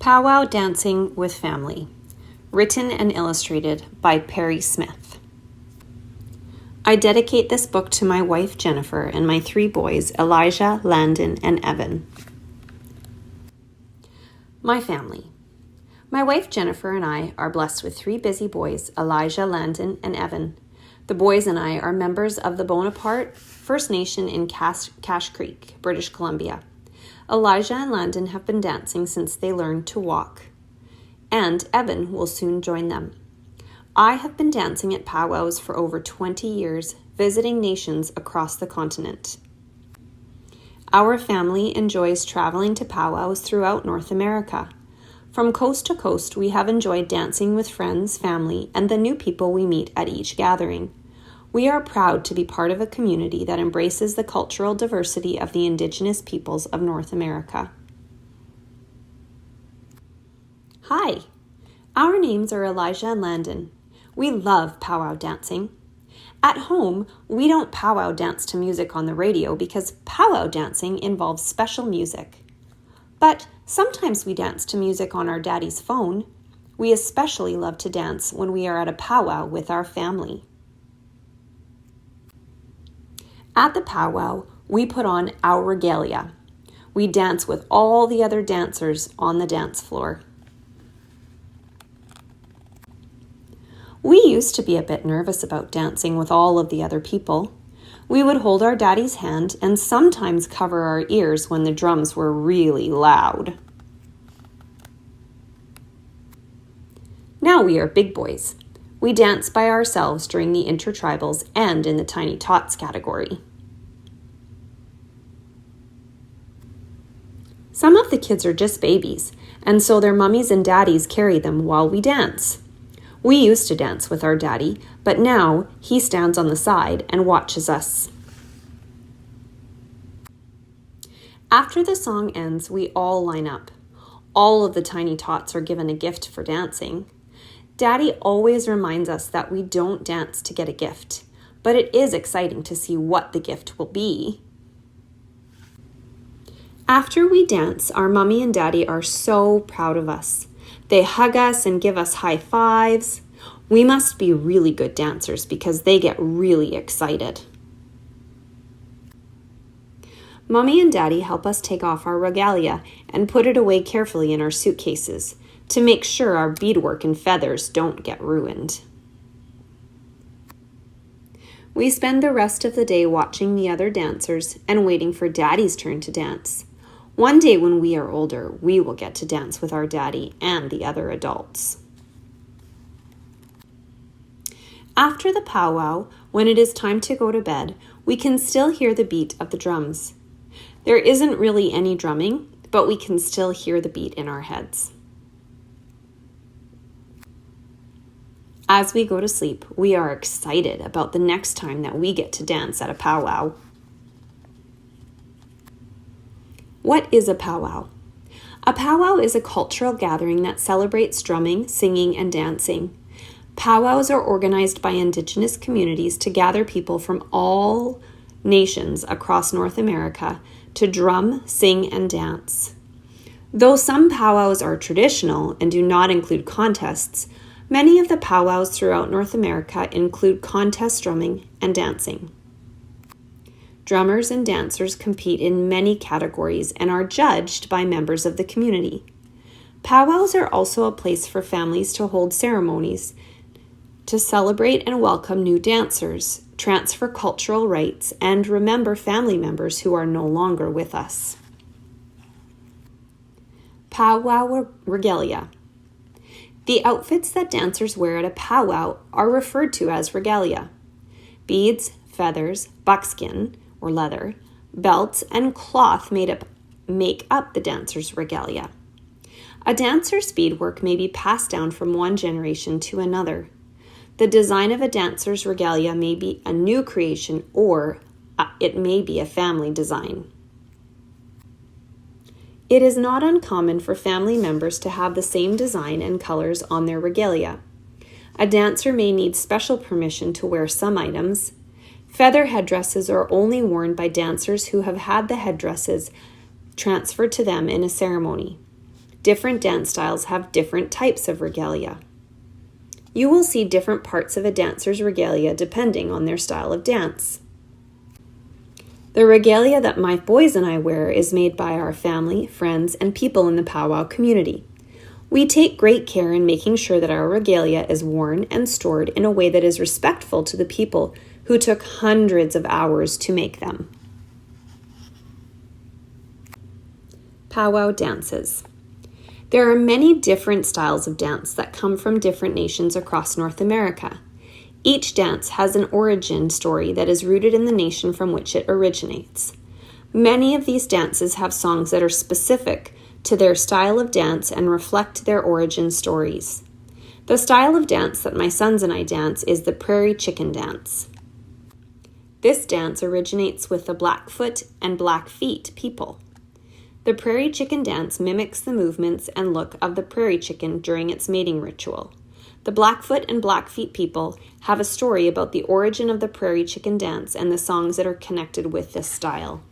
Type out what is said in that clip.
Powwow Dancing with Family, written and illustrated by Perry Smith. I dedicate this book to my wife Jennifer and my 3 boys, Elijah, Landon, and Evan. My family. My wife Jennifer and I are blessed with 3 busy boys, Elijah, Landon, and Evan. The boys and I are members of the Bonaparte First Nation in Cache Creek, British Columbia. Elijah and Landon have been dancing since they learned to walk, and Evan will soon join them. I have been dancing at powwows for over 20 years, visiting nations across the continent. Our family enjoys traveling to powwows throughout North America. From coast to coast, we have enjoyed dancing with friends, family, and the new people we meet at each gathering. We are proud to be part of a community that embraces the cultural diversity of the Indigenous peoples of North America. Hi, our names are Elijah and Landon. We love powwow dancing. At home, we don't powwow dance to music on the radio because powwow dancing involves special music. But sometimes we dance to music on our daddy's phone. We especially love to dance when we are at a powwow with our family. At the powwow, we put on our regalia. We dance with all the other dancers on the dance floor. We used to be a bit nervous about dancing with all of the other people. We would hold our daddy's hand and sometimes cover our ears when the drums were really loud. Now we are big boys. We dance by ourselves during the intertribals and in the tiny tots category. Some of the kids are just babies, and so their mummies and daddies carry them while we dance. We used to dance with our daddy, but now he stands on the side and watches us. After the song ends, we all line up. All of the tiny tots are given a gift for dancing. Daddy always reminds us that we don't dance to get a gift, but it is exciting to see what the gift will be. After we dance, our mommy and daddy are so proud of us. They hug us and give us high fives. We must be really good dancers because they get really excited. Mommy and daddy help us take off our regalia and put it away carefully in our suitcases to make sure our beadwork and feathers don't get ruined. We spend the rest of the day watching the other dancers and waiting for daddy's turn to dance. One day when we are older, we will get to dance with our daddy and the other adults. After the powwow, when it is time to go to bed, we can still hear the beat of the drums. There isn't really any drumming, but we can still hear the beat in our heads. As we go to sleep, we are excited about the next time that we get to dance at a powwow. What is a powwow? A powwow is a cultural gathering that celebrates drumming, singing, and dancing. Powwows are organized by Indigenous communities to gather people from all nations across North America to drum, sing, and dance. Though some powwows are traditional and do not include contests, many of the powwows throughout North America include contest drumming and dancing. Drummers and dancers compete in many categories and are judged by members of the community. Powwows are also a place for families to hold ceremonies, to celebrate and welcome new dancers, transfer cultural rights, and remember family members who are no longer with us. Powwow regalia. The outfits that dancers wear at a powwow are referred to as regalia. Beads, feathers, buckskin, or leather, belts, and cloth make up the dancer's regalia. A dancer's beadwork may be passed down from one generation to another. The design of a dancer's regalia may be a new creation or it may be a family design. It is not uncommon for family members to have the same design and colors on their regalia. A dancer may need special permission to wear some items. Feather headdresses are only worn by dancers who have had the headdresses transferred to them in a ceremony. different dance styles have different types of regalia. You will see different parts of a dancer's regalia depending on their style of dance. The regalia that my boys and I wear is made by our family, friends, and people in the powwow community. We take great care in making sure that our regalia is worn and stored in a way that is respectful to the people who took hundreds of hours to make them. Powwow dances. There are many different styles of dance that come from different nations across North America. Each dance has an origin story that is rooted in the nation from which it originates. Many of these dances have songs that are specific to their style of dance and reflect their origin stories. The style of dance that my sons and I dance is the Prairie Chicken Dance. This dance originates with the Blackfoot and Blackfeet people. The Prairie Chicken Dance mimics the movements and look of the prairie chicken during its mating ritual. The Blackfoot and Blackfeet people have a story about the origin of the Prairie Chicken Dance and the songs that are connected with this style.